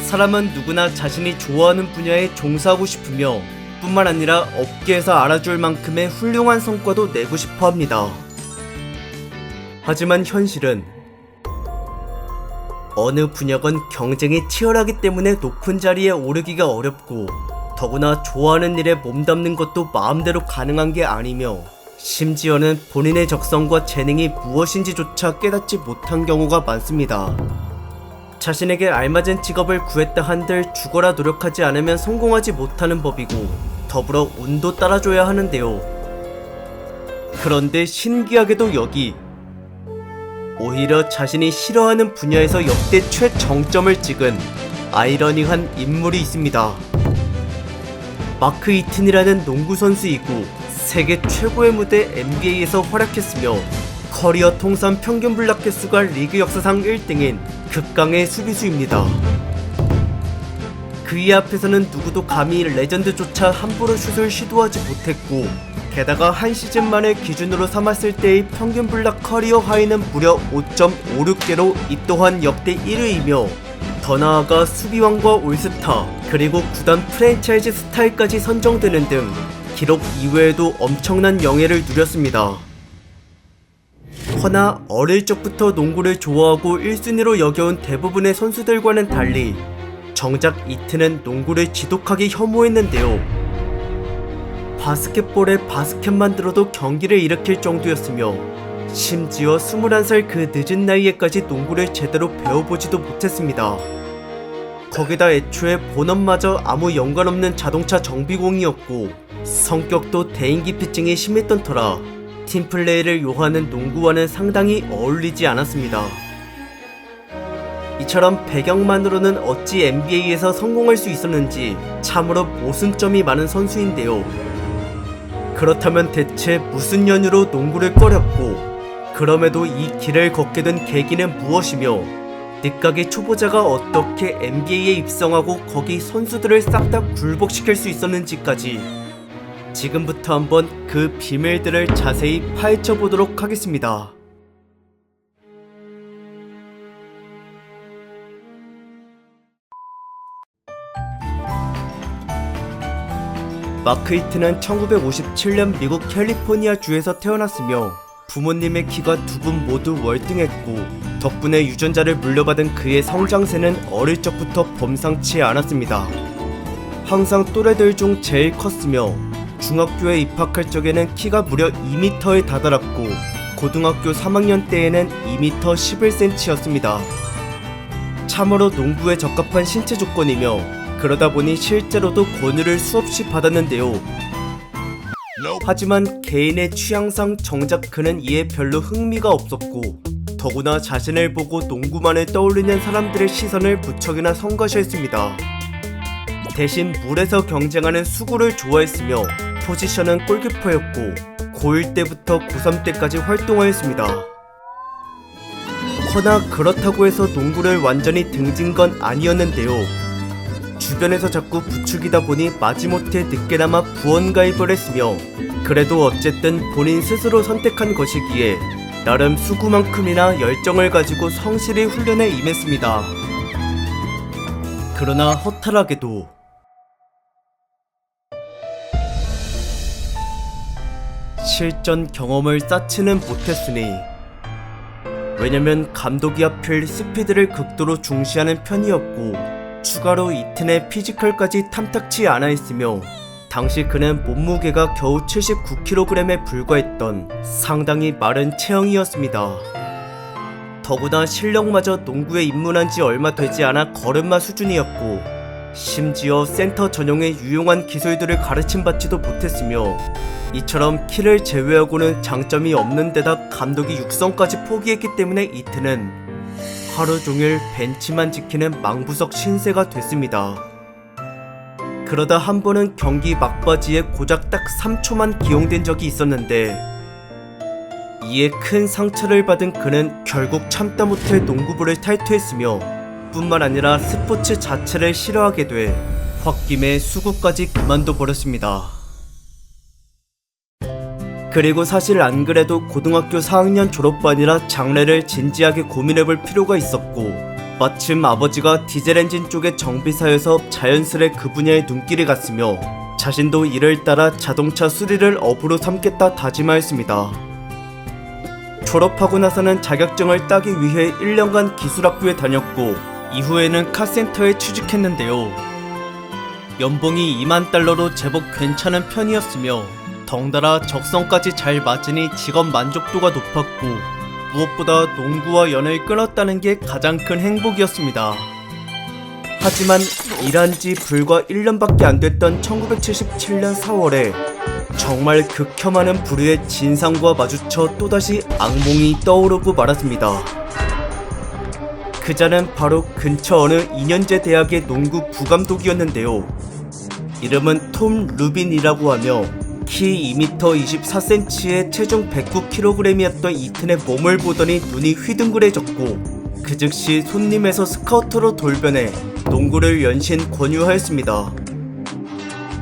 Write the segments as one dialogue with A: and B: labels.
A: 사람은 누구나 자신이 좋아하는 분야에 종사하고 싶으며 뿐만 아니라 업계에서 알아줄 만큼의 훌륭한 성과도 내고 싶어 합니다. 하지만 현실은 어느 분야건 경쟁이 치열하기 때문에 높은 자리에 오르기가 어렵고 더구나 좋아하는 일에 몸담는 것도 마음대로 가능한 게 아니며 심지어는 본인의 적성과 재능이 무엇인지조차 깨닫지 못한 경우가 많습니다. 자신에게 알맞은 직업을 구했다 한들 죽어라 노력하지 않으면 성공하지 못하는 법이고 더불어 운도 따라줘야 하는데요. 그런데 신기하게도 여기 오히려 자신이 싫어하는 분야에서 역대 최정점을 찍은 아이러니한 인물이 있습니다. 마크 이튼이라는 농구 선수이고 세계 최고의 무대 NBA에서 활약했으며 커리어 통산 평균 블락 횟수가 리그 역사상 1등인 극강의 수비수입니다. 그의 앞에서는 누구도 감히 레전드조차 함부로 슛을 시도하지 못했고 게다가 한 시즌 만을 기준으로 삼았을 때의 평균 블락 커리어 하이는 무려 5.56개로 이 또한 역대 1위이며 더 나아가 수비왕과 올스타 그리고 구단 프랜차이즈 스타일까지 선정되는 등 기록 이외에도 엄청난 영예를 누렸습니다. 허나 어릴 적부터 농구를 좋아하고 1순위로 여겨온 대부분의 선수들과는 달리 정작 이튼은 농구를 지독하게 혐오했는데요. 바스켓볼에 바스켓만 들어도 경기를 일으킬 정도였으며 심지어 21살 그 늦은 나이에까지 농구를 제대로 배워보지도 못했습니다. 거기다 애초에 본업마저 아무 연관없는 자동차 정비공이었고 성격도 대인기피증이 심했던 터라 팀플레이를 요하는 농구와는 상당히 어울리지 않았습니다. 이처럼 배경만으로는 어찌 NBA에서 성공할 수 있었는지 참으로 모순점이 많은 선수인데요. 그렇다면 대체 무슨 연유로 농구를 꺼렸고 그럼에도 이 길을 걷게 된 계기는 무엇이며 늦가기 초보자가 어떻게 NBA에 입성하고 거기 선수들을 싹 다 굴복시킬 수 있었는지까지 지금부터 한번 그 비밀들을 자세히 파헤쳐 보도록 하겠습니다. 마크 이튼은 1957년 미국 캘리포니아 주에서 태어났으며 부모님의 키가 두 분 모두 월등했고 덕분에 유전자를 물려받은 그의 성장세는 어릴 적부터 범상치 않았습니다. 항상 또래들 중 제일 컸으며 중학교에 입학할 적에는 키가 무려 2m에 다다랐고 고등학교 3학년 때에는 2m 11cm였습니다. 참으로 농구에 적합한 신체 조건이며 그러다 보니 실제로도 권유를 수없이 받았는데요. 하지만 개인의 취향상 정작 그는 이에 별로 흥미가 없었고 더구나 자신을 보고 농구만을 떠올리는 사람들의 시선을 무척이나 성가시했습니다. 대신 물에서 경쟁하는 수구를 좋아했으며 포지션은 골키퍼였고 고1 때부터 고3 때까지 활동하였습니다. 허나 그렇다고 해서 농구를 완전히 등진 건 아니었는데요. 주변에서 자꾸 부추기다 보니 마지못해 늦게나마 부원가입을 했으며 그래도 어쨌든 본인 스스로 선택한 것이기에 나름 수구만큼이나 열정을 가지고 성실히 훈련에 임했습니다. 그러나 허탈하게도 실전 경험을 쌓지는 못했으니 왜냐면 감독이 하필 스피드를 극도로 중시하는 편이었고 추가로 이튼의 피지컬까지 탐탁치 않아 있으며 당시 그는 몸무게가 겨우 79kg에 불과했던 상당히 마른 체형이었습니다. 더구나 실력마저 농구에 입문한 지 얼마 되지 않아 걸음마 수준이었고 심지어 센터 전용의 유용한 기술들을 가르침받지도 못했으며 이처럼 키를 제외하고는 장점이 없는 데다 감독이 육성까지 포기했기 때문에 이튼은 하루 종일 벤치만 지키는 망부석 신세가 됐습니다. 그러다 한 번은 경기 막바지에 고작 딱 3초만 기용된 적이 있었는데 이에 큰 상처를 받은 그는 결국 참다 못해 농구부를 탈퇴했으며 뿐만 아니라 스포츠 자체를 싫어하게 돼 홧김에 수구까지 그만둬 버렸습니다. 그리고 사실 안 그래도 고등학교 4학년 졸업반이라 장래를 진지하게 고민해볼 필요가 있었고 마침 아버지가 디젤 엔진 쪽의 정비사여서 자연스레 그 분야에 눈길이 갔으며 자신도 이를 따라 자동차 수리를 업으로 삼겠다 다짐하였습니다. 졸업하고 나서는 자격증을 따기 위해 1년간 기술학부에 다녔고 이후에는 카센터에 취직했는데요. 연봉이 2만 달러로 제법 괜찮은 편이었으며 덩달아 적성까지 잘 맞으니 직업 만족도가 높았고 무엇보다 농구와 연을 끊었다는 게 가장 큰 행복이었습니다. 하지만 일한 지 불과 1년밖에 안 됐던 1977년 4월에 정말 극혐하는 부류의 진상과 마주쳐 또다시 악몽이 떠오르고 말았습니다. 그자는 바로 근처 어느 2년제 대학의 농구 부감독이었는데요. 이름은 톰 루빈이라고 하며 키 2m 24cm에 체중 109kg이었던 이튼의 몸을 보더니 눈이 휘둥그레졌고 그 즉시 손님에서 스카우터로 돌변해 농구를 연신 권유하였습니다.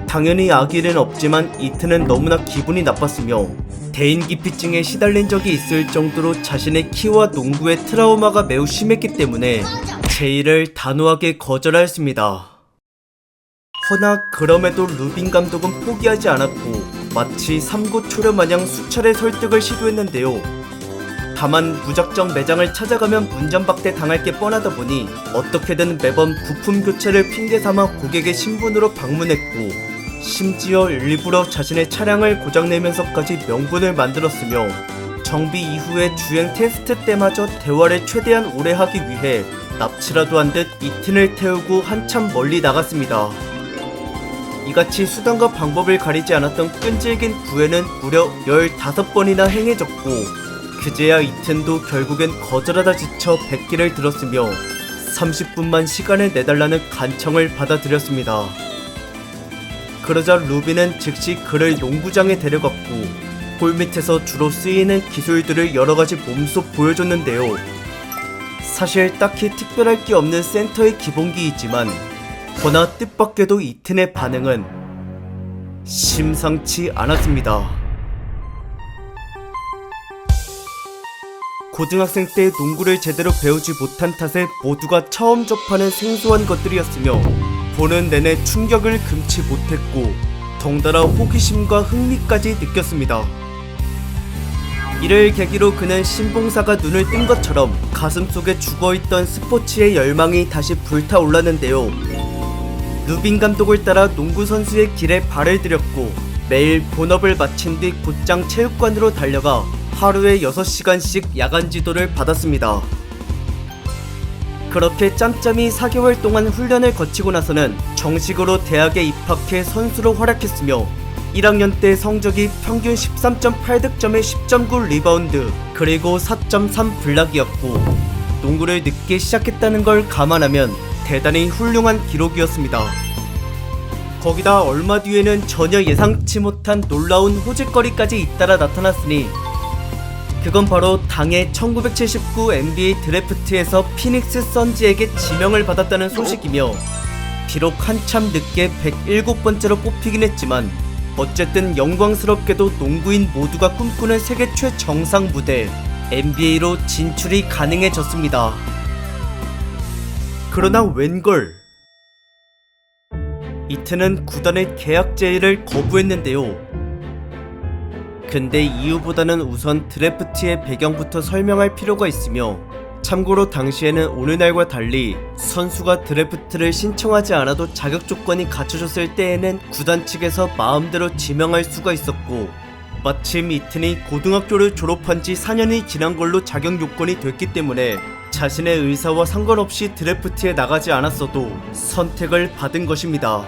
A: 당연히 악의는 없지만 이튼은 너무나 기분이 나빴으며 대인기피증에 시달린 적이 있을 정도로 자신의 키와 농구의 트라우마가 매우 심했기 때문에 제의를 단호하게 거절하였습니다. 허나 그럼에도 루빈 감독은 포기하지 않았고 마치 삼고초려 마냥 수차례 설득을 시도했는데요. 다만 무작정 매장을 찾아가면 문전박대 당할 게 뻔하다 보니 어떻게든 매번 부품 교체를 핑계삼아 고객의 신분으로 방문했고 심지어 일부러 자신의 차량을 고장내면서까지 명분을 만들었으며 정비 이후에 주행 테스트 때마저 대화를 최대한 오래 하기 위해 납치라도 한 듯 이튼을 태우고 한참 멀리 나갔습니다. 이같이 수단과 방법을 가리지 않았던 끈질긴 구애는 무려 15번이나 행해졌고 그제야 이튼도 결국엔 거절하다 지쳐 백기를 들었으며 30분만 시간을 내달라는 간청을 받아들였습니다. 그러자 루빈은 즉시 그를 농구장에 데려갔고 볼 밑에서 주로 쓰이는 기술들을 여러가지 몸소 보여줬는데요. 사실 딱히 특별할 게 없는 센터의 기본기이지만 허나 뜻밖에도 이튼의 반응은 심상치 않았습니다. 고등학생 때 농구를 제대로 배우지 못한 탓에 모두가 처음 접하는 생소한 것들이었으며 보는 내내 충격을 금치 못했고 덩달아 호기심과 흥미까지 느꼈습니다. 이를 계기로 그는 신봉사가 눈을 뜬 것처럼 가슴속에 죽어있던 스포츠의 열망이 다시 불타올랐는데요. 루빈 감독을 따라 농구 선수의 길에 발을 들였고 매일 본업을 마친 뒤 곧장 체육관으로 달려가 하루에 6시간씩 야간 지도를 받았습니다. 그렇게 짬짬이 4개월 동안 훈련을 거치고 나서는 정식으로 대학에 입학해 선수로 활약했으며 1학년 때 성적이 평균 13.8득점에 10.9 리바운드 그리고 4.3 블락이었고 농구를 늦게 시작했다는 걸 감안하면 대단히 훌륭한 기록이었습니다. 거기다 얼마 뒤에는 전혀 예상치 못한 놀라운 호질거리까지 잇따라 나타났으니 그건 바로 당해 1979 NBA 드래프트에서 피닉스 선즈에게 지명을 받았다는 소식이며 비록 한참 늦게 107번째로 뽑히긴 했지만 어쨌든 영광스럽게도 농구인 모두가 꿈꾸는 세계 최정상 무대 NBA로 진출이 가능해졌습니다. 그러나 웬걸 이튼은 구단의 계약 제의를 거부했는데요. 근데 이유보다는 우선 드래프트의 배경부터 설명할 필요가 있으며 참고로 당시에는 오늘날과 달리 선수가 드래프트를 신청하지 않아도 자격 조건이 갖춰졌을 때에는 구단 측에서 마음대로 지명할 수가 있었고 마침 이튼이 고등학교를 졸업한 지 4년이 지난 걸로 자격 요건이 됐기 때문에 자신의 의사와 상관없이 드래프트에 나가지 않았어도 선택을 받은 것입니다.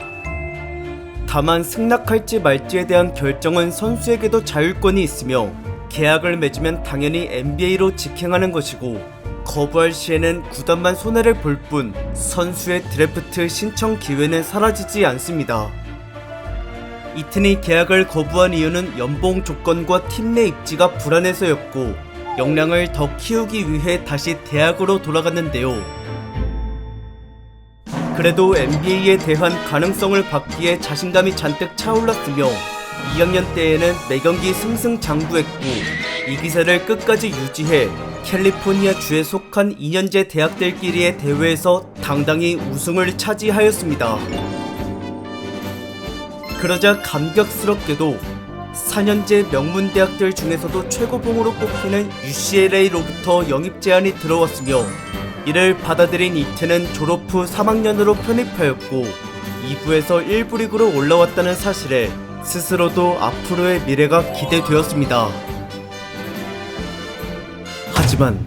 A: 다만 승낙할지 말지에 대한 결정은 선수에게도 자율권이 있으며 계약을 맺으면 당연히 NBA로 직행하는 것이고 거부할 시에는 구단만 손해를 볼 뿐 선수의 드래프트 신청 기회는 사라지지 않습니다. 이튼이 계약을 거부한 이유는 연봉 조건과 팀 내 입지가 불안해서였고 역량을 더 키우기 위해 다시 대학으로 돌아갔는데요. 그래도 NBA에 대한 가능성을 받기에 자신감이 잔뜩 차올랐으며 2학년 때에는 매경기 승승장구했고 이 기세를 끝까지 유지해 캘리포니아 주에 속한 2년제 대학들끼리의 대회에서 당당히 우승을 차지하였습니다. 그러자 감격스럽게도 4년제 명문대학들 중에서도 최고봉으로 꼽히는 UCLA로부터 영입 제안이 들어왔으며 이를 받아들인 이튼은 졸업 후 3학년으로 편입하였고 2부에서 1부 리그로 올라왔다는 사실에 스스로도 앞으로의 미래가 기대되었습니다. 하지만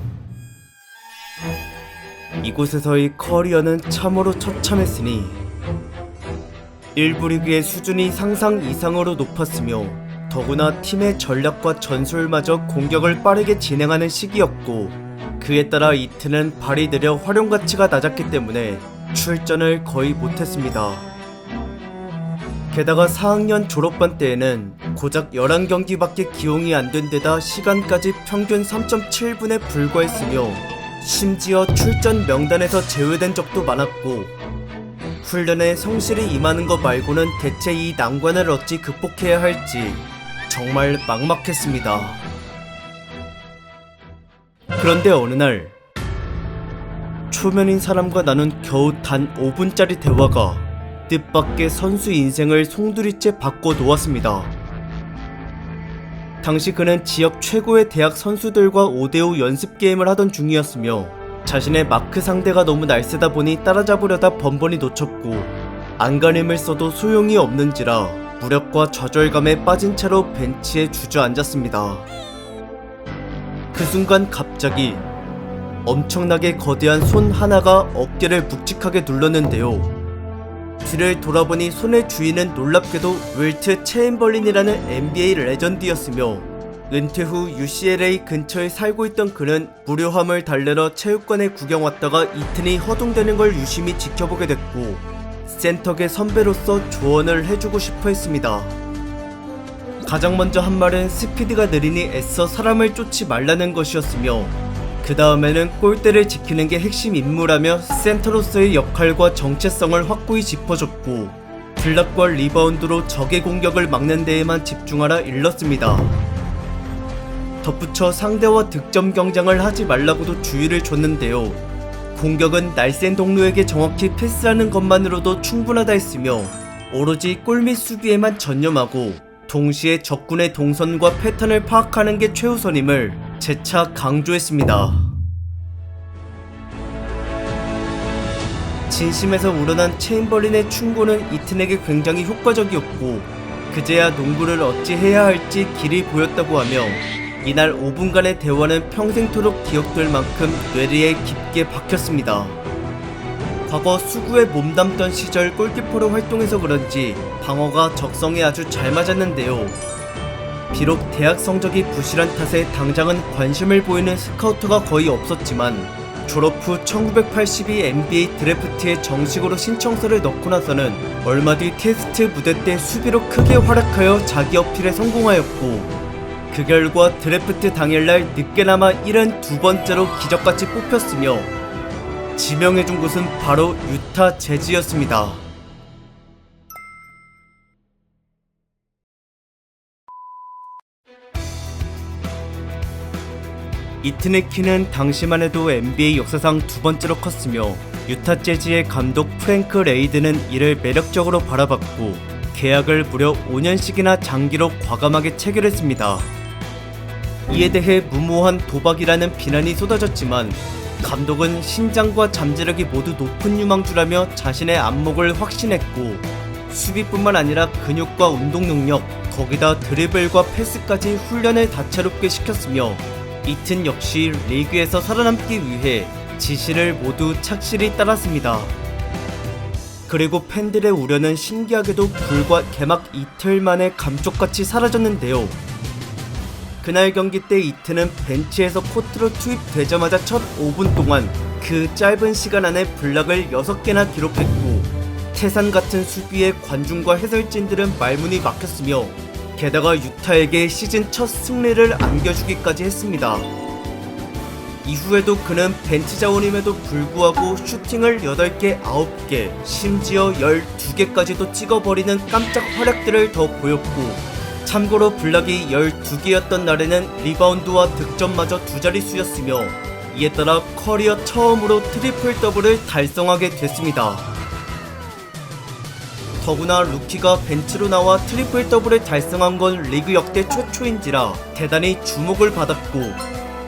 A: 이곳에서의 커리어는 참으로 처참했으니 1부 리그의 수준이 상상 이상으로 높았으며 더구나 팀의 전략과 전술마저 공격을 빠르게 진행하는 시기였고 그에 따라 이튼은 발이 느려 활용 가치가 낮았기 때문에 출전을 거의 못했습니다. 게다가 4학년 졸업반 때에는 고작 11경기밖에 기용이 안 된 데다 시간까지 평균 3.7분에 불과했으며 심지어 출전 명단에서 제외된 적도 많았고 훈련에 성실히 임하는 것 말고는 대체 이 난관을 어찌 극복해야 할지 정말 막막했습니다. 그런데 어느 날 초면인 사람과 나눈 겨우 단 5분짜리 대화가 뜻밖의 선수 인생을 송두리째 바꿔놓았습니다. 당시 그는 지역 최고의 대학 선수들과 5대5 연습 게임을 하던 중이었으며 자신의 마크 상대가 너무 날쌔다 보니 따라잡으려다 번번이 놓쳤고 안간힘을 써도 소용이 없는지라 무력과 좌절감에 빠진 채로 벤치에 주저앉았습니다. 그 순간 갑자기 엄청나게 거대한 손 하나가 어깨를 묵직하게 눌렀는데요. 뒤를 돌아보니 손의 주인은 놀랍게도 윌트 체인벌린이라는 NBA 레전드였으며 은퇴 후 UCLA 근처에 살고 있던 그는 무료함을 달래러 체육관에 구경 왔다가 이튼이 허둥대는 걸 유심히 지켜보게 됐고 센터계 선배로서 조언을 해주고 싶어 했습니다. 가장 먼저 한 말은 스피드가 느리니 애써 사람을 쫓지 말라는 것이었으며 그 다음에는 골대를 지키는 게 핵심 임무라며 센터로서의 역할과 정체성을 확고히 짚어줬고 블락과 리바운드로 적의 공격을 막는 데에만 집중하라 일렀습니다. 덧붙여 상대와 득점 경쟁을 하지 말라고도 주의를 줬는데요. 공격은 날쌘 동료에게 정확히 패스하는 것만으로도 충분하다 했으며 오로지 골 및 수비에만 전념하고 동시에 적군의 동선과 패턴을 파악하는 게 최우선임을 재차 강조했습니다. 진심에서 우러난 체인벌린의 충고는 이튼에게 굉장히 효과적이었고 그제야 농구를 어찌 해야 할지 길이 보였다고 하며 이날 5분간의 대화는 평생토록 기억될 만큼 뇌리에 깊게 박혔습니다. 과거 수구에 몸담던 시절 골키퍼로 활동해서 그런지 방어가 적성에 아주 잘 맞았는데요. 비록 대학 성적이 부실한 탓에 당장은 관심을 보이는 스카우터가 거의 없었지만 졸업 후 1982 NBA 드래프트에 정식으로 신청서를 넣고 나서는 얼마 뒤 테스트 무대 때 수비로 크게 활약하여 자기 어필에 성공하였고 그 결과 드래프트 당일날 늦게나마 72번째로 기적같이 뽑혔으며 지명해준 곳은 바로 유타 재즈였습니다. 이튼의 키는 당시만 해도 NBA 역사상 2번째로 컸으며 유타 재즈의 감독 프랭크 레이드는 이를 매력적으로 바라봤고 계약을 무려 5년씩이나 장기로 과감하게 체결했습니다. 이에 대해 무모한 도박이라는 비난이 쏟아졌지만 감독은 신장과 잠재력이 모두 높은 유망주라며 자신의 안목을 확신했고 수비뿐만 아니라 근육과 운동 능력, 거기다 드리블과 패스까지 훈련을 다채롭게 시켰으며 이튼 역시 리그에서 살아남기 위해 지시를 모두 착실히 따랐습니다. 그리고 팬들의 우려는 신기하게도 불과 개막 이틀 만에 감쪽같이 사라졌는데요. 그날 경기 때 이튼은 벤치에서 코트로 투입되자마자 첫 5분 동안 그 짧은 시간 안에 블락을 6개나 기록했고 태산 같은 수비에 관중과 해설진들은 말문이 막혔으며 게다가 유타에게 시즌 첫 승리를 안겨주기까지 했습니다. 이후에도 그는 벤치 자원임에도 불구하고 슈팅을 8개, 9개, 심지어 12개까지도 찍어버리는 깜짝 활약들을 더 보였고 참고로 블락이 12개였던 날에는 리바운드와 득점마저 두 자릿수였으며 이에 따라 커리어 처음으로 트리플 더블을 달성하게 됐습니다. 더구나 루키가 벤치로 나와 트리플 더블을 달성한 건 리그 역대 최초인지라 대단히 주목을 받았고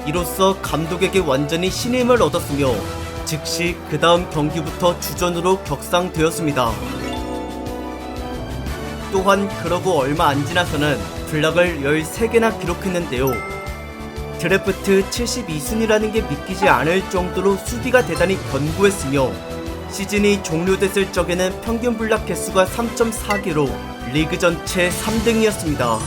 A: 이로써 감독에게 완전히 신임을 얻었으며 즉시 그 다음 경기부터 주전으로 격상되었습니다. 또한 그러고 얼마 안 지나서는 블락을 13개나 기록했는데요. 드래프트 72순위라는 게 믿기지 않을 정도로 수비가 대단히 견고했으며 시즌이 종료됐을 적에는 평균 블락 개수가 3.4개로 리그 전체 3등이었습니다.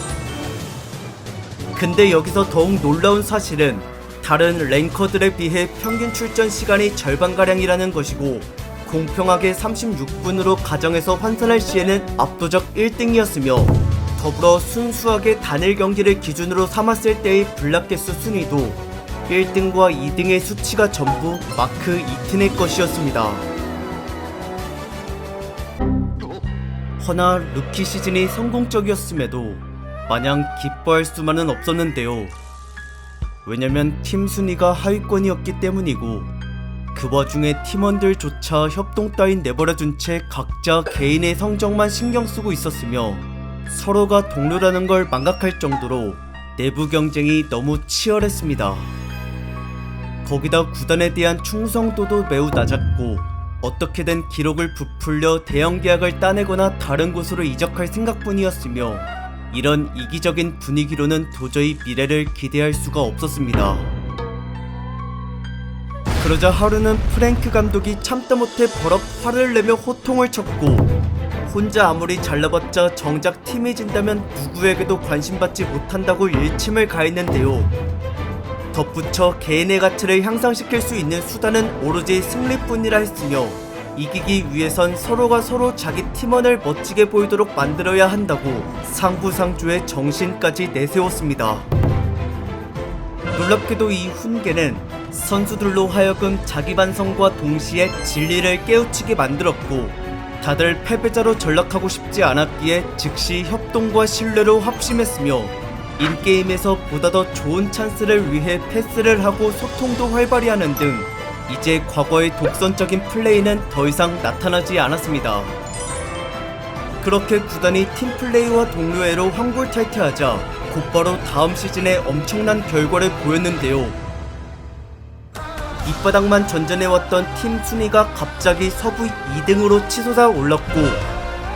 A: 근데 여기서 더욱 놀라운 사실은 다른 랭커들에 비해 평균 출전 시간이 절반가량이라는 것이고 공평하게 36분으로 가정해서 환산할 시에는 압도적 1등이었으며 더불어 순수하게 단일 경기를 기준으로 삼았을 때의 블락 개수 순위도 1등과 2등의 수치가 전부 마크 이튼의 것이었습니다. 허나 루키 시즌이 성공적이었음에도 마냥 기뻐할 수만은 없었는데요. 왜냐면 팀 순위가 하위권이었기 때문이고 그 와중에 팀원들조차 협동 따윈 내버려둔 채 각자 개인의 성적만 신경 쓰고 있었으며 서로가 동료라는 걸 망각할 정도로 내부 경쟁이 너무 치열했습니다. 거기다 구단에 대한 충성도도 매우 낮았고 어떻게든 기록을 부풀려 대형 계약을 따내거나 다른 곳으로 이적할 생각뿐이었으며 이런 이기적인 분위기로는 도저히 미래를 기대할 수가 없었습니다. 그러자 하루는 프랭크 감독이 참다 못해 버럭 화를 내며 호통을 쳤고 혼자 아무리 잘나봤자 정작 팀이 진다면 누구에게도 관심받지 못한다고 일침을 가했는데요. 덧붙여 개인의 가치를 향상시킬 수 있는 수단은 오로지 승리뿐이라 했으며 이기기 위해선 서로가 서로 자기 팀원을 멋지게 보이도록 만들어야 한다고 상부상조의 정신까지 내세웠습니다. 놀랍게도 이 훈계는 선수들로 하여금 자기 반성과 동시에 진리를 깨우치게 만들었고 다들 패배자로 전락하고 싶지 않았기에 즉시 협동과 신뢰로 합심했으며 인게임에서 보다 더 좋은 찬스를 위해 패스를 하고 소통도 활발히 하는 등 이제 과거의 독선적인 플레이는 더 이상 나타나지 않았습니다. 그렇게 구단이 팀플레이와 동료애로 환골탈퇴하자 곧바로 다음 시즌에 엄청난 결과를 보였는데요. 밑바닥만 전전해왔던 팀 순위가 갑자기 서부 2등으로 치솟아 올랐고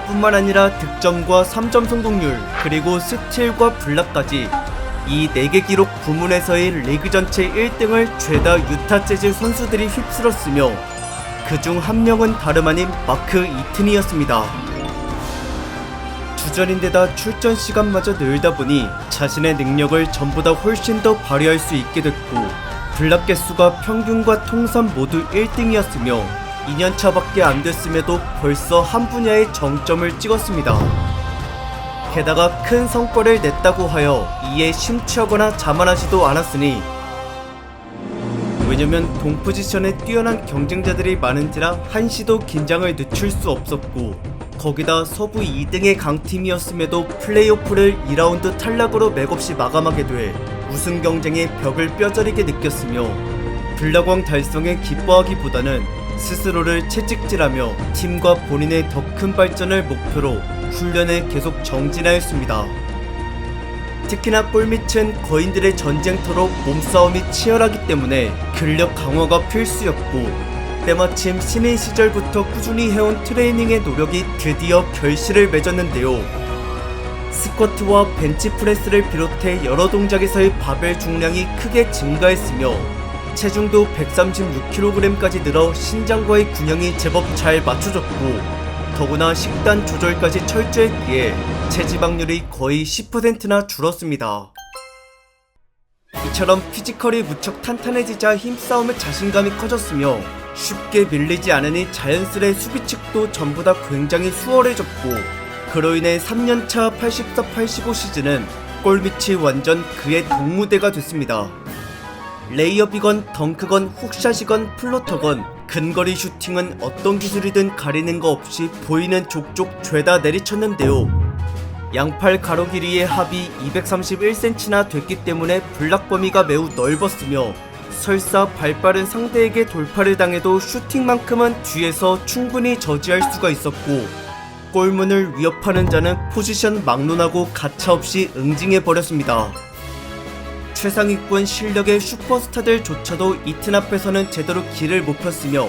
A: 뿐만 아니라 득점과 3점 성공률 그리고 스틸과 블락까지 이 4개 기록 부문에서의 리그 전체 1등을 죄다 유타 재즈 선수들이 휩쓸었으며 그중 한 명은 다름 아닌 마크 이튼이었습니다. 주전인데다 출전 시간마저 늘다 보니 자신의 능력을 전보다 훨씬 더 발휘할 수 있게 됐고 블락 개수가 평균과 통산 모두 1등이었으며 2년차밖에 안 됐음에도 벌써 한 분야의 정점을 찍었습니다. 게다가 큰 성과를 냈다고 하여 이에 심취하거나 자만하지도 않았으니 왜냐면 동포지션에 뛰어난 경쟁자들이 많은지라 한시도 긴장을 늦출 수 없었고 거기다 서부 2등의 강팀이었음에도 플레이오프를 2라운드 탈락으로 맥없이 마감하게 돼 우승 경쟁의 벽을 뼈저리게 느꼈으며 블락왕 달성에 기뻐하기보다는 스스로를 채찍질하며 팀과 본인의 더 큰 발전을 목표로 훈련에 계속 정진하였습니다. 특히나 골밑은 거인들의 전쟁터로 몸싸움이 치열하기 때문에 근력 강화가 필수였고 때마침 신인 시절부터 꾸준히 해온 트레이닝의 노력이 드디어 결실을 맺었는데요. 스쿼트와 벤치프레스를 비롯해 여러 동작에서의 바벨 중량이 크게 증가했으며 체중도 136kg까지 늘어 신장과의 균형이 제법 잘 맞춰졌고 더구나 식단 조절까지 철저했기에 체지방률이 거의 10%나 줄었습니다. 이처럼 피지컬이 무척 탄탄해지자 힘싸움의 자신감이 커졌으며 쉽게 밀리지 않으니 자연스레 수비측도 전부 다 굉장히 수월해졌고 그로 인해 3년차 84-85 시즌은 골밑이 완전 그의 동무대가 됐습니다. 레이업이건 덩크건 훅샷이건 플로터건 근거리 슈팅은 어떤 기술이든 가리는 거 없이 보이는 족족 죄다 내리쳤는데요. 양팔 가로 길이의 합이 231cm나 됐기 때문에 블락 범위가 매우 넓었으며 설사 발빠른 상대에게 돌파를 당해도 슈팅만큼은 뒤에서 충분히 저지할 수가 있었고, 골문을 위협하는 자는 포지션 막론하고 가차없이 응징해버렸습니다. 최상위권 실력의 슈퍼스타들조차도 이튼 앞에서는 제대로 길을 못 폈으며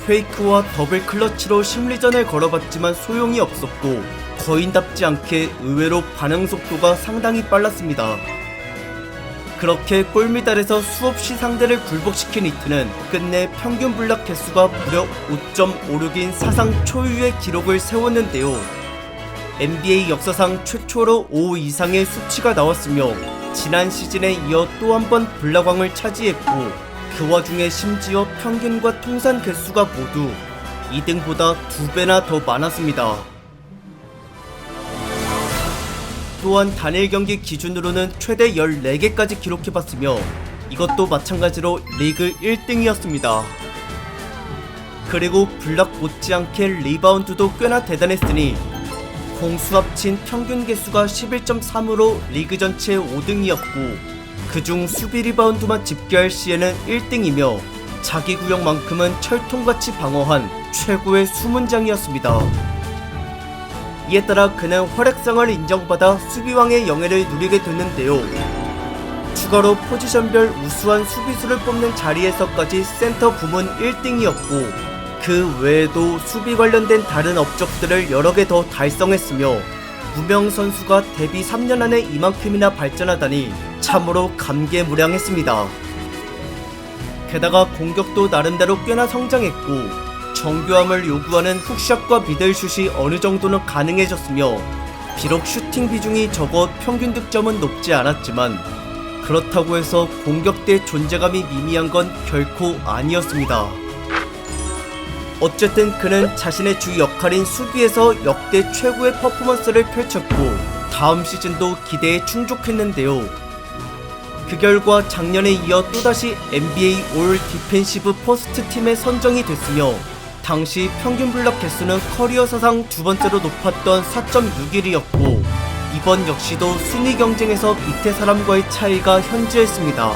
A: 페이크와 더블 클러치로 심리전을 걸어봤지만 소용이 없었고, 거인답지 않게 의외로 반응 속도가 상당히 빨랐습니다. 그렇게 골미달에서 수없이 상대를 굴복시킨 이튼은 끝내 평균 블락 개수가 무려 5.56인 사상 초유의 기록을 세웠는데요. NBA 역사상 최초로 5 이상의 수치가 나왔으며 지난 시즌에 이어 또 한 번 블락왕을 차지했고, 그 와중에 심지어 평균과 통산 개수가 모두 2등보다 2배나 더 많았습니다. 또한 단일 경기 기준으로는 최대 14개까지 기록해봤으며 이것도 마찬가지로 리그 1등이었습니다. 그리고 블락 못지않게 리바운드도 꽤나 대단했으니 공수 합친 평균 개수가 11.3으로 리그 전체 5등이었고 그중 수비 리바운드만 집계할 시에는 1등이며 자기 구역만큼은 철통같이 방어한 최고의 수문장이었습니다. 이에 따라 그는 활약상을 인정받아 수비왕의 영예를 누리게 됐는데요. 추가로 포지션별 우수한 수비수를 뽑는 자리에서까지 센터 부문 1등이었고 그 외에도 수비 관련된 다른 업적들을 여러 개 더 달성했으며 무명 선수가 데뷔 3년 안에 이만큼이나 발전하다니 참으로 감개무량했습니다. 게다가 공격도 나름대로 꽤나 성장했고 정교함을 요구하는 훅샷과 미들슛이 어느 정도는 가능해졌으며 비록 슈팅 비중이 적어 평균 득점은 높지 않았지만 그렇다고 해서 공격대 존재감이 미미한 건 결코 아니었습니다. 어쨌든 그는 자신의 주 역할인 수비에서 역대 최고의 퍼포먼스를 펼쳤고 다음 시즌도 기대에 충족했는데요. 그 결과 작년에 이어 또다시 NBA 올 디펜시브 퍼스트 팀에 선정이 됐으며 당시 평균 블락 개수는 커리어 사상 두 번째로 높았던 4.61이었고 이번 역시도 순위 경쟁에서 밑에 사람과의 차이가 현저했습니다.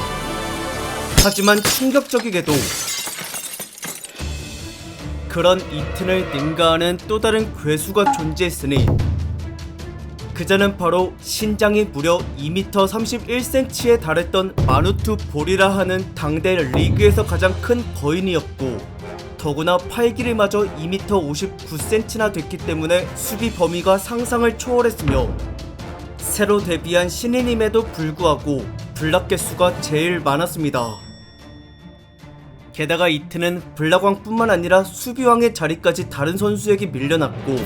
A: 하지만 충격적이게도 그런 이튼을 능가하는 또 다른 괴수가 존재했으니 그자는 바로 신장이 무려 2m 31cm에 달했던 마누투 볼이라 하는 당대 리그에서 가장 큰 거인이었고 더구나 팔 길이마저 2m 59cm나 됐기 때문에 수비 범위가 상상을 초월했으며 새로 데뷔한 신인임에도 불구하고 블락 개수가 제일 많았습니다. 게다가 이튼은 블락왕뿐만 아니라 수비왕의 자리까지 다른 선수에게 밀려났고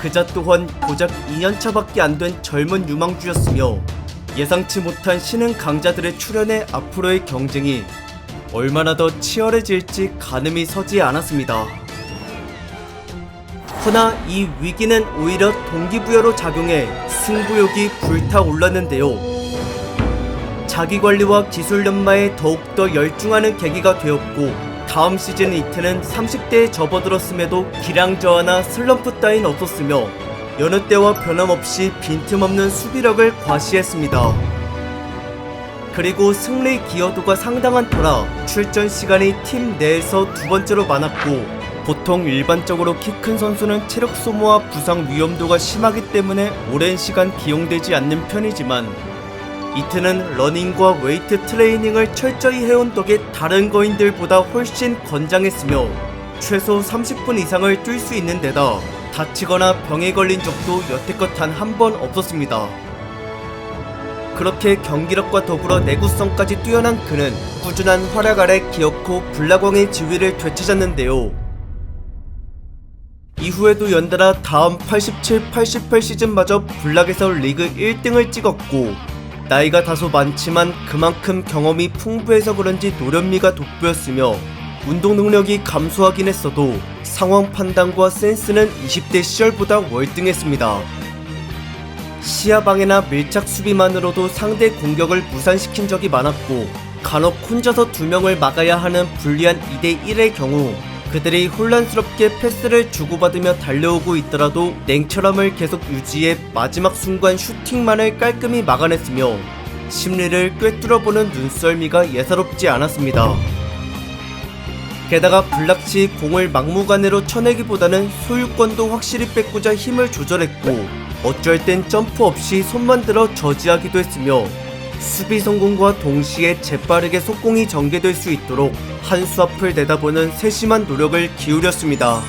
A: 그자 또한 고작 2년차밖에 안 된 젊은 유망주였으며 예상치 못한 신흥 강자들의 출현에 앞으로의 경쟁이 얼마나 더 치열해질지 가늠이 서지 않았습니다. 허나 이 위기는 오히려 동기부여로 작용해 승부욕이 불타올랐는데요. 자기관리와 기술 연마에 더욱더 열중하는 계기가 되었고 다음 시즌 이튼은 30대에 접어들었음에도 기량 저하나 슬럼프 따윈 없었으며 여느 때와 변함없이 빈틈없는 수비력을 과시했습니다. 그리고 승리 기여도가 상당한 터라 출전 시간이 팀 내에서 두 번째로 많았고 보통 일반적으로 키 큰 선수는 체력 소모와 부상 위험도가 심하기 때문에 오랜 시간 기용되지 않는 편이지만 이튼은 러닝과 웨이트 트레이닝을 철저히 해온 덕에 다른 거인들보다 훨씬 건장했으며 최소 30분 이상을 뛸 수 있는 데다 다치거나 병에 걸린 적도 여태껏 단 한 번 없었습니다. 그렇게 경기력과 더불어 내구성까지 뛰어난 그는 꾸준한 활약 아래 기어코 블락왕의 지위를 되찾았는데요. 이후에도 연달아 다음 87-88 시즌마저 블락에서 리그 1등을 찍었고 나이가 다소 많지만 그만큼 경험이 풍부해서 그런지 노련미가 돋보였으며 운동 능력이 감소하긴 했어도 상황 판단과 센스는 20대 시절보다 월등했습니다. 시야 방해나 밀착 수비만으로도 상대 공격을 무산시킨 적이 많았고 간혹 혼자서 2명을 막아야 하는 불리한 2대1의 경우 그들이 혼란스럽게 패스를 주고받으며 달려오고 있더라도 냉철함을 계속 유지해 마지막 순간 슈팅만을 깔끔히 막아냈으며 심리를 꿰뚫어보는 눈썰미가 예사롭지 않았습니다. 게다가 블락치 공을 막무가내로 쳐내기보다는 소유권도 확실히 뺏고자 힘을 조절했고 어쩔 땐 점프 없이 손만 들어 저지하기도 했으며 수비 성공과 동시에 재빠르게 속공이 전개될 수 있도록 한 수 앞을 내다보는 세심한 노력을 기울였습니다.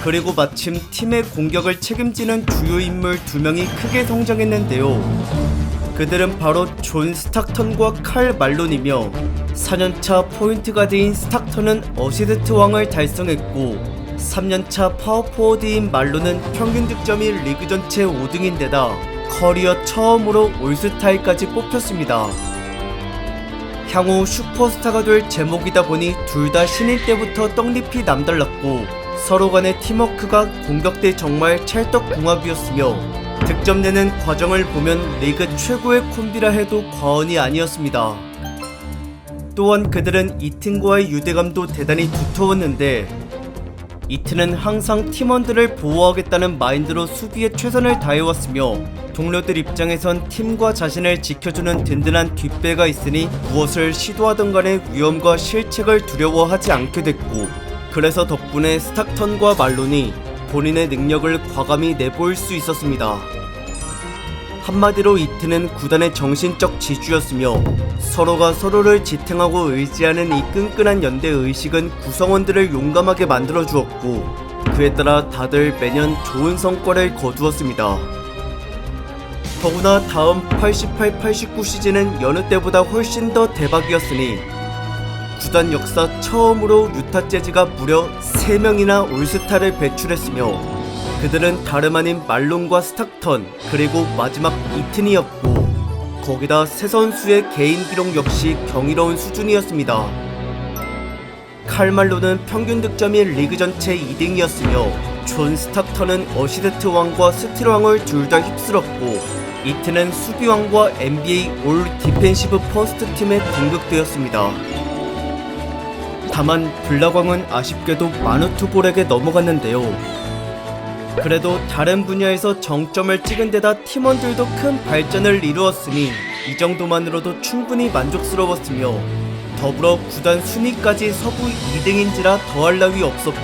A: 그리고 마침 팀의 공격을 책임지는 주요 인물 2명이 크게 성장했는데요. 그들은 바로 존 스탁턴과 칼 말론이며 4년차 포인트 가드인 스탁턴은 어시스트 왕을 달성했고 3년차 파워포워드인 말론은 평균 득점이 리그 전체 5등인데다 커리어 처음으로 올스타일까지 뽑혔습니다. 향후 슈퍼스타가 될 제목이다 보니 둘 다 신인 때부터 떡잎이 남달랐고 서로 간의 팀워크가 공격 때 정말 찰떡궁합이었으며 득점 내는 과정을 보면 리그 최고의 콤비라 해도 과언이 아니었습니다. 또한 그들은 이튼과의 유대감도 대단히 두터웠는데 이튼은 항상 팀원들을 보호하겠다는 마인드로 수비에 최선을 다해왔으며 동료들 입장에선 팀과 자신을 지켜주는 든든한 뒷배가 있으니 무엇을 시도하던 간에 위험과 실책을 두려워하지 않게 됐고 그래서 덕분에 스탁턴과 말론이 본인의 능력을 과감히 내보일 수 있었습니다. 한마디로 이튼은 구단의 정신적 지주였으며 서로가 서로를 지탱하고 의지하는 이 끈끈한 연대 의식은 구성원들을 용감하게 만들어주었고 그에 따라 다들 매년 좋은 성과를 거두었습니다. 더구나 다음 88-89 시즌은 여느 때보다 훨씬 더 대박이었으니 구단 역사 처음으로 유타 재즈가 무려 3명이나 올스타를 배출했으며 그들은 다름 아닌 말론과 스탁턴 그리고 마지막 이튼이었고 거기다 세 선수의 개인 기록 역시 경이로운 수준이었습니다. 칼 말론은 평균 득점이 리그 전체 2등이었으며 존 스탁턴은 어시스트 왕과 스틸 왕을 둘 다 휩쓸었고 이튼은 수비 왕과 NBA 올 디펜시브 퍼스트 팀에 등극되었습니다. 다만 블락왕은 아쉽게도 마누투볼에게 넘어갔는데요. 그래도 다른 분야에서 정점을 찍은 데다 팀원들도 큰 발전을 이루었으니 이 정도만으로도 충분히 만족스러웠으며 더불어 구단 순위까지 서부 2등인지라 더할 나위 없었고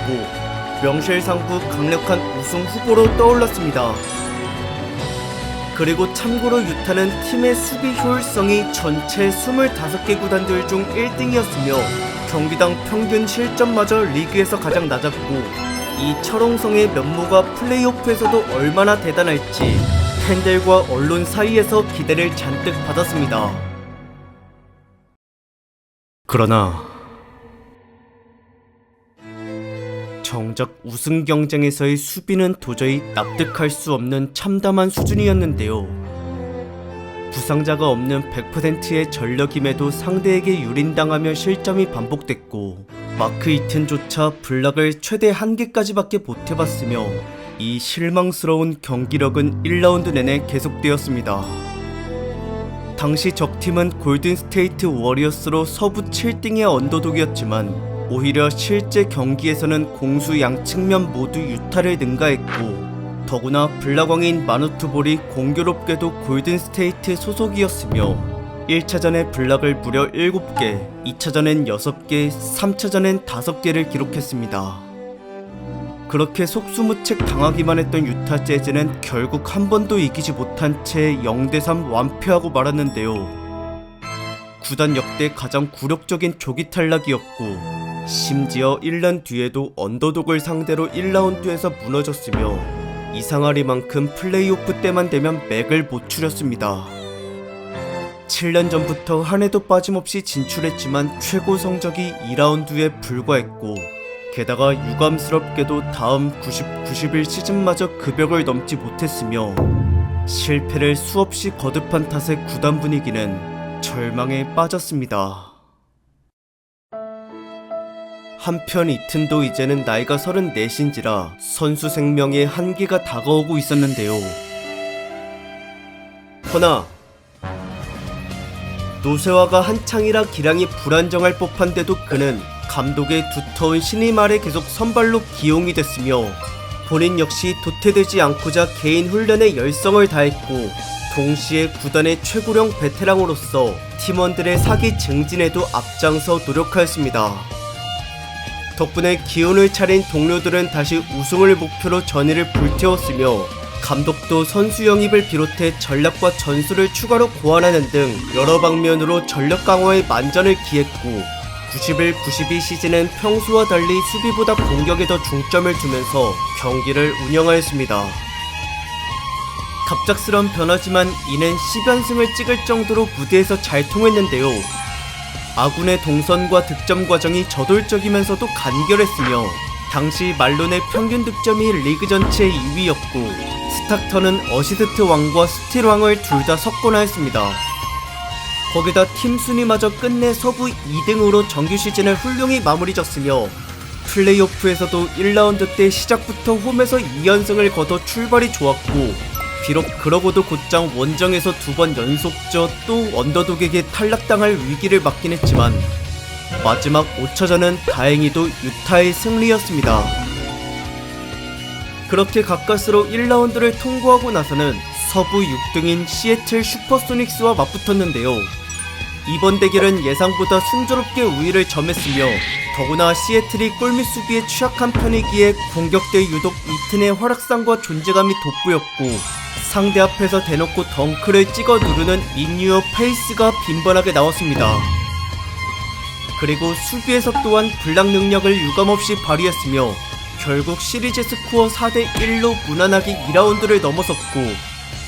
A: 명실상부 강력한 우승 후보로 떠올랐습니다. 그리고 참고로 유타는 팀의 수비 효율성이 전체 25개 구단들 중 1등이었으며 경기당 평균 실점마저 리그에서 가장 낮았고 이 철옹성의 면모가 플레이오프에서도 얼마나 대단할지 팬들과 언론 사이에서 기대를 잔뜩 받았습니다. 그러나 정작 우승 경쟁에서의 수비는 도저히 납득할 수 없는 참담한 수준이었는데요. 부상자가 없는 100%의 전력임에도 상대에게 유린당하며 실점이 반복됐고 마크 이튼조차 블락을 최대 1개까지밖에 못해봤으며 이 실망스러운 경기력은 1라운드 내내 계속되었습니다. 당시 적팀은 골든스테이트 워리어스로 서부 7등의 언더독이었지만 오히려 실제 경기에서는 공수 양측면 모두 유타를 능가했고 더구나 블락왕인 마누투볼이 공교롭게도 골든스테이트 소속이었으며 1차전에 블락을 무려 7개, 2차전엔 6개, 3차전엔 5개를 기록했습니다. 그렇게 속수무책 당하기만 했던 유타 재즈는 결국 한 번도 이기지 못한 채 0대3 완패하고 말았는데요. 구단 역대 가장 굴욕적인 조기 탈락이었고 심지어 1년 뒤에도 언더독을 상대로 1라운드에서 무너졌으며 이상하리만큼 플레이오프 때만 되면 맥을 못 추렸습니다. 7년 전부터 한 해도 빠짐없이 진출했지만 최고 성적이 2라운드에 불과했고 게다가 유감스럽게도 다음 90-91 시즌마저 그 벽을 넘지 못했으며 실패를 수없이 거듭한 탓에 구단 분위기는 절망에 빠졌습니다. 한편 이튼도 이제는 나이가 34인지라 선수 생명의 한계가 다가오고 있었는데요. 허나 노세화가 한창이라 기량이 불안정할 법한데도 그는 감독의 두터운 신임 아래 계속 선발로 기용이 됐으며 본인 역시 도태되지 않고자 개인 훈련에 열성을 다했고 동시에 구단의 최고령 베테랑으로서 팀원들의 사기 증진에도 앞장서 노력하였습니다. 덕분에 기운을 차린 동료들은 다시 우승을 목표로 전의를 불태웠으며 감독도 선수 영입을 비롯해 전략과 전술을 추가로 고안하는 등 여러 방면으로 전력 강화에 만전을 기했고 91-92 시즌은 평소와 달리 수비보다 공격에 더 중점을 두면서 경기를 운영하였습니다. 갑작스런 변화지만 이는 10연승을 찍을 정도로 무대에서 잘 통했는데요. 아군의 동선과 득점 과정이 저돌적이면서도 간결했으며 당시 말론의 평균 득점이 리그 전체 2위였고 스탁터는 어시스트 왕과 스틸 왕을 둘 다 석권하였습니다. 거기다 팀 순위마저 끝내 서부 2등으로 정규 시즌을 훌륭히 마무리졌으며 플레이오프에서도 1라운드 때 시작부터 홈에서 2연승을 거둬 출발이 좋았고 비록 그러고도 곧장 원정에서 2번 연속저 또 언더독에게 탈락당할 위기를 맞긴 했지만 마지막 5차전은 다행히도 유타의 승리였습니다. 그렇게 가까스로 1라운드를 통과하고 나서는 서부 6등인 시애틀 슈퍼소닉스와 맞붙었는데요. 이번 대결은 예상보다 순조롭게 우위를 점했으며 더구나 시애틀이 골밑 수비에 취약한 편이기에 공격 때 유독 이튼의 활약상과 존재감이 돋보였고 상대 앞에서 대놓고 덩크를 찍어 누르는 인유어 페이스가 빈번하게 나왔습니다. 그리고 수비에서 또한 블락 능력을 유감없이 발휘했으며 결국 시리즈 스코어 4대1로 무난하게 2라운드를 넘어섰고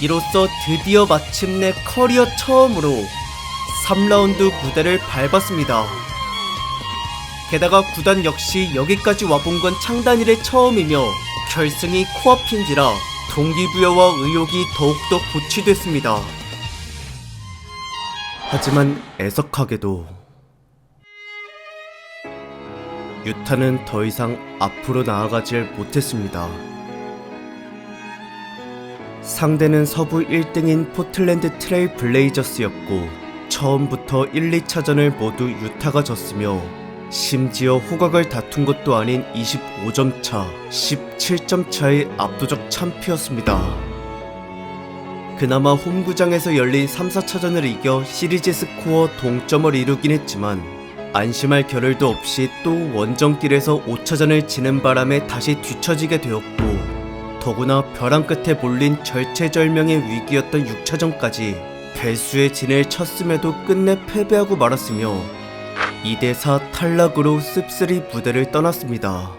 A: 이로써 드디어 마침내 커리어 처음으로 3라운드 무대를 밟았습니다. 게다가 구단 역시 여기까지 와본 건 창단 이래 처음이며 결승이 코앞인지라 동기부여와 의욕이 더욱더 고취됐습니다. 하지만 애석하게도 유타는 더 이상 앞으로 나아가질 못했습니다. 상대는 서부 1등인 포틀랜드 트레일 블레이저스였고 처음부터 1, 2차전을 모두 유타가 졌으며 심지어 호각을 다툰 것도 아닌 25점 차, 17점 차의 압도적 참패였습니다. 그나마 홈구장에서 열린 3, 4차전을 이겨 시리즈 스코어 동점을 이루긴 했지만 안심할 겨를도 없이 또 원정길에서 5차전을 지는 바람에 다시 뒤처지게 되었고 더구나 벼랑 끝에 몰린 절체절명의 위기였던 6차전까지 배수의 진을 쳤음에도 끝내 패배하고 말았으며 2대4 탈락으로 씁쓸히 무대를 떠났습니다.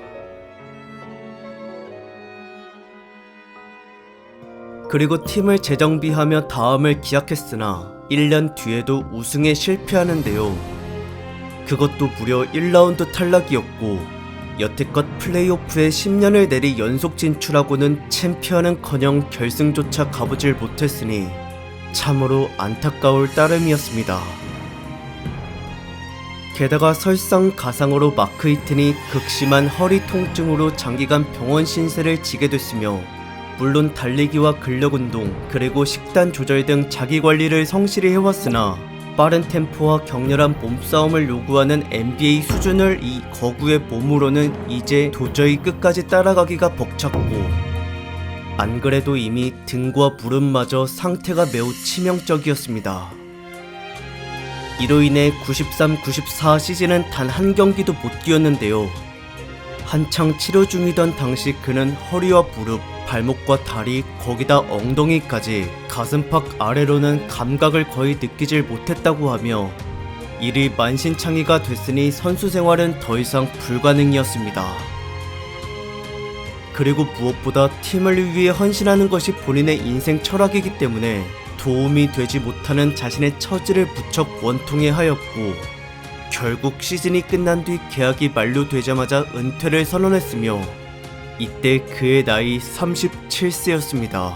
A: 그리고 팀을 재정비하며 다음을 기약했으나 1년 뒤에도 우승에 실패하는데요. 그것도 무려 1라운드 탈락이었고 여태껏 플레이오프에 10년을 내리 연속 진출하고는 챔피언은커녕 결승조차 가보질 못했으니 참으로 안타까울 따름이었습니다. 게다가 설상가상으로 마크 이튼이 극심한 허리 통증으로 장기간 병원 신세를 지게 됐으며 물론 달리기와 근력운동 그리고 식단 조절 등 자기관리를 성실히 해왔으나 빠른 템포와 격렬한 몸싸움을 요구하는 NBA 수준을 이 거구의 몸으로는 이제 도저히 끝까지 따라가기가 벅찼고 안 그래도 이미 등과 무릎마저 상태가 매우 치명적이었습니다. 이로 인해 93-94 시즌은 단 한 경기도 못 뛰었는데요. 한창 치료 중이던 당시 그는 허리와 무릎, 발목과 다리, 거기다 엉덩이까지 가슴팍 아래로는 감각을 거의 느끼질 못했다고 하며 일이 만신창이가 됐으니 선수 생활은 더 이상 불가능이었습니다. 그리고 무엇보다 팀을 위해 헌신하는 것이 본인의 인생 철학이기 때문에 도움이 되지 못하는 자신의 처지를 무척 원통해하였고 결국 시즌이 끝난 뒤 계약이 만료되자마자 은퇴를 선언했으며 이때 그의 나이 37세였습니다.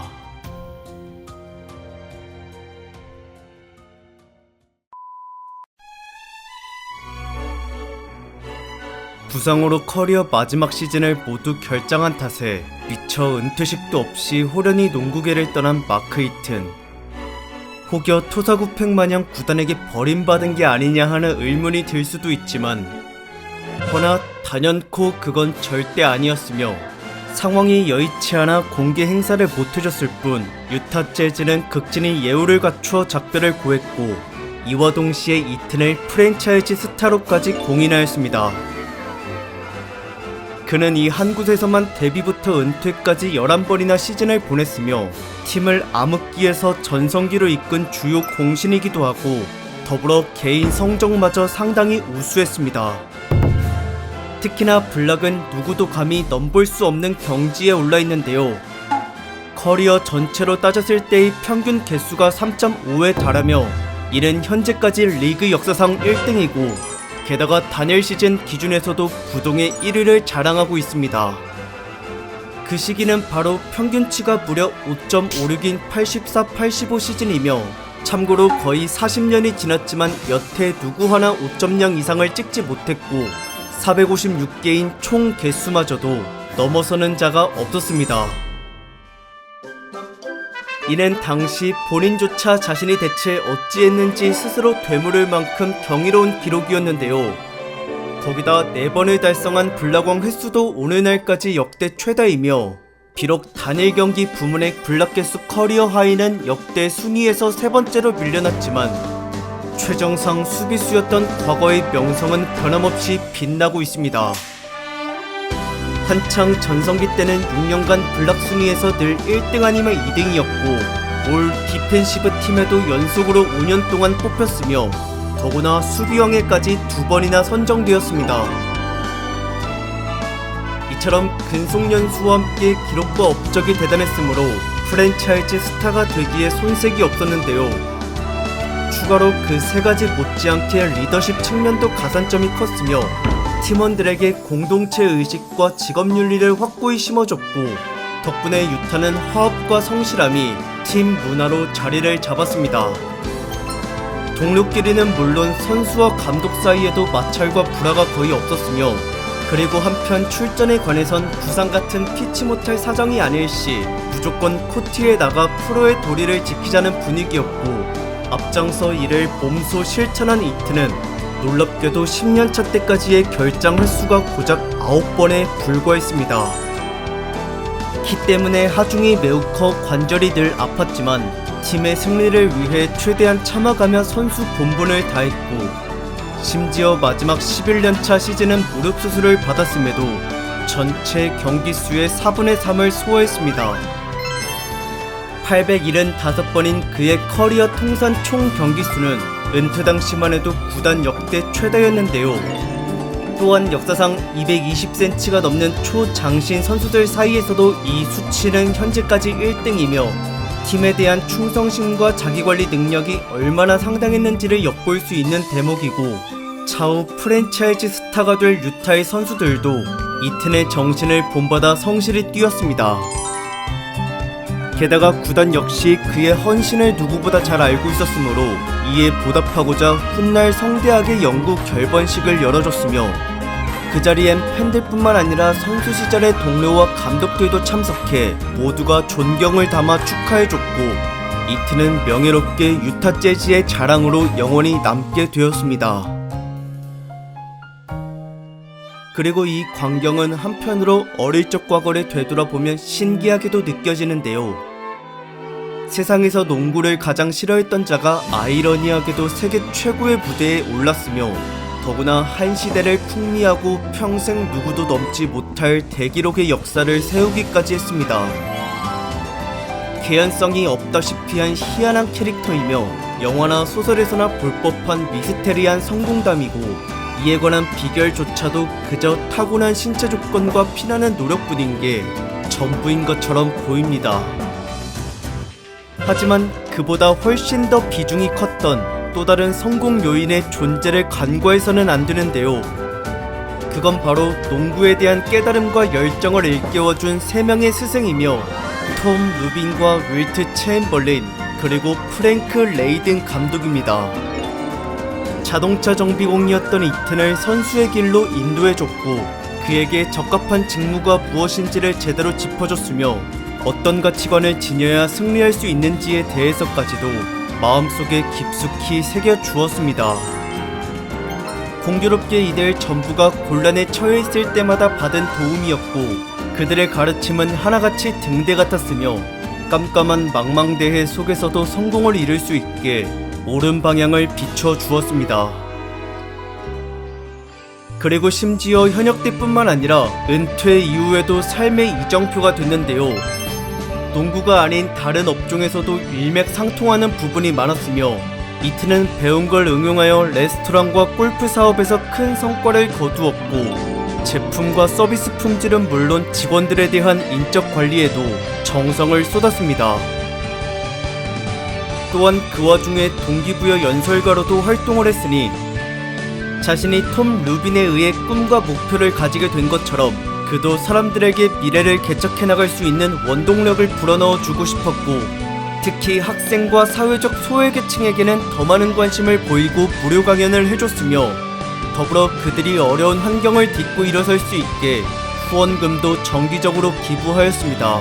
A: 부상으로 커리어 마지막 시즌을 모두 결장한 탓에 미처 은퇴식도 없이 호련히 농구계를 떠난 마크 이튼. 혹여 토사구팽 마냥 구단에게 버림받은 게 아니냐 하는 의문이 들 수도 있지만 허나 단연코 그건 절대 아니었으며 상황이 여의치 않아 공개 행사를 못해줬을 뿐 유타 재즈는 극진히 예우를 갖추어 작별을 고했고 이와 동시에 이튼을 프랜차이즈 스타로까지 공인하였습니다. 그는 이 한 곳에서만 데뷔부터 은퇴까지 11번이나 시즌을 보냈으며 팀을 암흑기에서 전성기로 이끈 주요 공신이기도 하고 더불어 개인 성적마저 상당히 우수했습니다. 특히나 블락은 누구도 감히 넘볼 수 없는 경지에 올라있는데요. 커리어 전체로 따졌을 때의 평균 개수가 3.5에 달하며 이는 현재까지 리그 역사상 1등이고 게다가 단일 시즌 기준에서도 부동의 1위를 자랑하고 있습니다. 그 시기는 바로 평균치가 무려 5.56인 84-85 시즌이며 참고로 거의 40년이 지났지만 여태 누구 하나 5.0 이상을 찍지 못했고 456개인 총 개수마저도 넘어서는 자가 없었습니다. 이는 당시 본인조차 자신이 대체 어찌했는지 스스로 되물을 만큼 경이로운 기록이었는데요. 거기다 4번을 달성한 블락왕 횟수도 오늘날까지 역대 최다이며 비록 단일 경기 부문의 블락 개수 커리어 하이는 역대 순위에서 3번째로 밀려났지만 최정상 수비수였던 과거의 명성은 변함없이 빛나고 있습니다. 한창 전성기 때는 6년간 블락 순위에서 늘 1등 아니면 2등이었고 올 디펜시브 팀에도 연속으로 5년 동안 뽑혔으며 더구나 수비왕에까지 2번이나 선정되었습니다. 이처럼 근속연수와 함께 기록과 업적이 대단했으므로 프랜차이즈 스타가 되기에 손색이 없었는데요. 추가로 그 3가지 못지않게 리더십 측면도 가산점이 컸으며 팀원들에게 공동체 의식과 직업윤리를 확고히 심어줬고 덕분에 유타는 화합과 성실함이 팀 문화로 자리를 잡았습니다. 동료끼리는 물론 선수와 감독 사이에도 마찰과 불화가 거의 없었으며 그리고 한편 출전에 관해선 부상 같은 피치 못할 사정이 아닐 시 무조건 코트에 나가 프로의 도리를 지키자는 분위기였고 앞장서 이를 몸소 실천한 이튼은 놀랍게도 10년차 때까지의 결장 횟수가 고작 9번에 불과했습니다. 키 때문에 하중이 매우 커 관절이 늘 아팠지만 팀의 승리를 위해 최대한 참아가며 선수 본분을 다했고 심지어 마지막 11년차 시즌은 무릎 수술을 받았음에도 전체 경기 수의 4분의 3을 소화했습니다. 875번인 그의 커리어 통산 총 경기수는 은퇴 당시만 해도 구단 역대 최다였는데요. 또한 역사상 220cm가 넘는 초장신 선수들 사이에서도 이 수치는 현재까지 1등이며 팀에 대한 충성심과 자기관리 능력이 얼마나 상당했는지를 엿볼 수 있는 대목이고 차후 프랜차이즈 스타가 될 유타의 선수들도 이튼의 정신을 본받아 성실히 뛰었습니다. 게다가 구단 역시 그의 헌신을 누구보다 잘 알고 있었으므로 이에 보답하고자 훗날 성대하게 영구 결번식을 열어줬으며 그 자리엔 팬들뿐만 아니라 선수 시절의 동료와 감독들도 참석해 모두가 존경을 담아 축하해줬고 이튼은 명예롭게 유타 재즈의 자랑으로 영원히 남게 되었습니다. 그리고 이 광경은 한편으로 어릴 적 과거를 되돌아보면 신기하게도 느껴지는데요. 세상에서 농구를 가장 싫어했던 자가 아이러니하게도 세계 최고의 무대에 올랐으며 더구나 한 시대를 풍미하고 평생 누구도 넘지 못할 대기록의 역사를 세우기까지 했습니다. 개연성이 없다시피 한 희한한 캐릭터이며 영화나 소설에서나 볼 법한 미스테리한 성공담이고 이에 관한 비결조차도 그저 타고난 신체 조건과 피나는 노력뿐인 게 전부인 것처럼 보입니다. 하지만 그보다 훨씬 더 비중이 컸던 또 다른 성공 요인의 존재를 간과해서는 안 되는데요. 그건 바로 농구에 대한 깨달음과 열정을 일깨워준 3명의 스승이며 톰 루빈과 윌트 체인벌린 그리고 프랭크 레이든 감독입니다. 자동차 정비공이었던 이튼을 선수의 길로 인도해줬고 그에게 적합한 직무가 무엇인지를 제대로 짚어줬으며 어떤 가치관을 지녀야 승리할 수 있는지에 대해서까지도 마음속에 깊숙이 새겨주었습니다. 공교롭게 이들 전부가 곤란에 처해 있을 때마다 받은 도움이었고 그들의 가르침은 하나같이 등대 같았으며 깜깜한 망망대해 속에서도 성공을 이룰 수 있게 옳은 방향을 비춰 주었습니다. 그리고 심지어 현역 때뿐만 아니라 은퇴 이후에도 삶의 이정표가 됐는데요. 농구가 아닌 다른 업종에서도 일맥상통하는 부분이 많았으며 이트는 배운 걸 응용하여 레스토랑과 골프 사업에서 큰 성과를 거두었고 제품과 서비스 품질은 물론 직원들에 대한 인적 관리에도 정성을 쏟았습니다. 또한 그 와중에 동기부여 연설가로도 활동을 했으니 자신이 톰 루빈에 의해 꿈과 목표를 가지게 된 것처럼 그도 사람들에게 미래를 개척해 나갈 수 있는 원동력을 불어넣어 주고 싶었고 특히 학생과 사회적 소외계층에게는 더 많은 관심을 보이고 무료 강연을 해줬으며 더불어 그들이 어려운 환경을 딛고 일어설 수 있게 후원금도 정기적으로 기부하였습니다.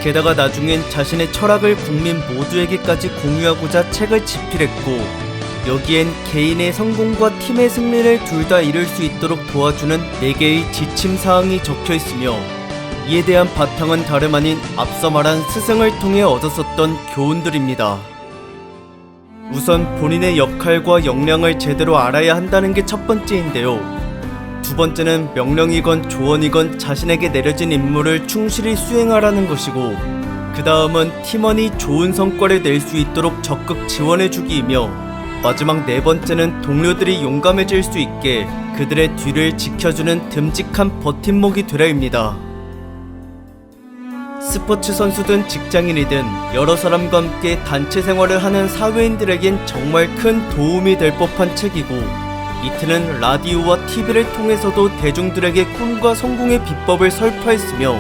A: 게다가 나중엔 자신의 철학을 국민 모두에게까지 공유하고자 책을 집필했고 여기엔 개인의 성공과 팀의 승리를 둘 다 이룰 수 있도록 도와주는 4개의 지침사항이 적혀있으며 이에 대한 바탕은 다름 아닌 앞서 말한 스승을 통해 얻었었던 교훈들입니다. 우선 본인의 역할과 역량을 제대로 알아야 한다는 게 첫 번째인데요. 두 번째는 명령이건 조언이건 자신에게 내려진 임무를 충실히 수행하라는 것이고 그 다음은 팀원이 좋은 성과를 낼 수 있도록 적극 지원해주기이며 마지막 네 번째는 동료들이 용감해질 수 있게 그들의 뒤를 지켜주는 듬직한 버팀목이 되라입니다. 스포츠 선수든 직장인이든 여러 사람과 함께 단체 생활을 하는 사회인들에겐 정말 큰 도움이 될 법한 책이고 이트는 라디오와 TV를 통해서도 대중들에게 꿈과 성공의 비법을 설파했으며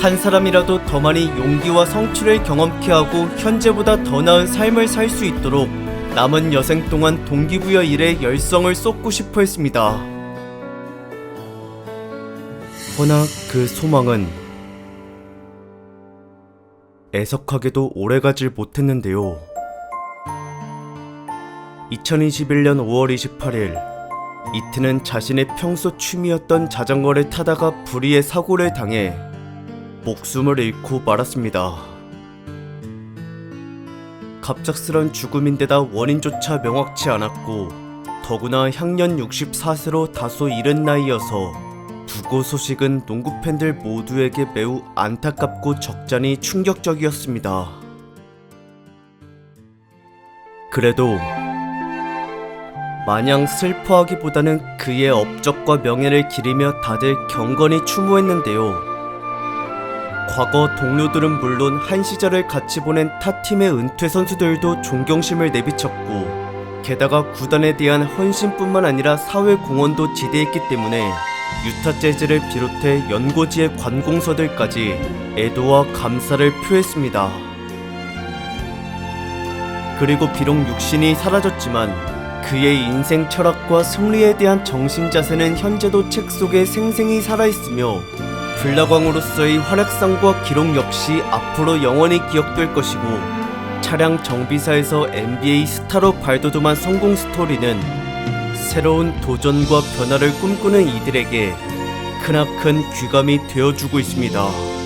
A: 한 사람이라도 더 많이 용기와 성취를 경험케 하고 현재보다 더 나은 삶을 살 수 있도록 남은 여생 동안 동기부여 일에 열성을 쏟고 싶어 했습니다. 허나 그 소망은 애석하게도 오래가질 못했는데요. 2021년 5월 28일 이트는 자신의 평소 취미였던 자전거를 타다가 불의의 사고를 당해 목숨을 잃고 말았습니다. 갑작스런 죽음인데다 원인조차 명확치 않았고 더구나 향년 64세로 다소 이른 나이여서 부고 소식은 농구 팬들 모두에게 매우 안타깝고 적잖이 충격적이었습니다. 그래도 마냥 슬퍼하기보다는 그의 업적과 명예를 기리며 다들 경건히 추모했는데요. 과거 동료들은 물론 한 시절을 같이 보낸 타 팀의 은퇴 선수들도 존경심을 내비쳤고 게다가 구단에 대한 헌신뿐만 아니라 사회 공헌도 지대했기 때문에 유타 재즈를 비롯해 연고지의 관공서들까지 애도와 감사를 표했습니다. 그리고 비록 육신이 사라졌지만 그의 인생 철학과 승리에 대한 정신 자세는 현재도 책 속에 생생히 살아있으며 블라광으로서의 활약상과 기록 역시 앞으로 영원히 기억될 것이고 차량 정비사에서 NBA 스타로 발돋움한 성공 스토리는 새로운 도전과 변화를 꿈꾸는 이들에게 크나큰 귀감이 되어주고 있습니다.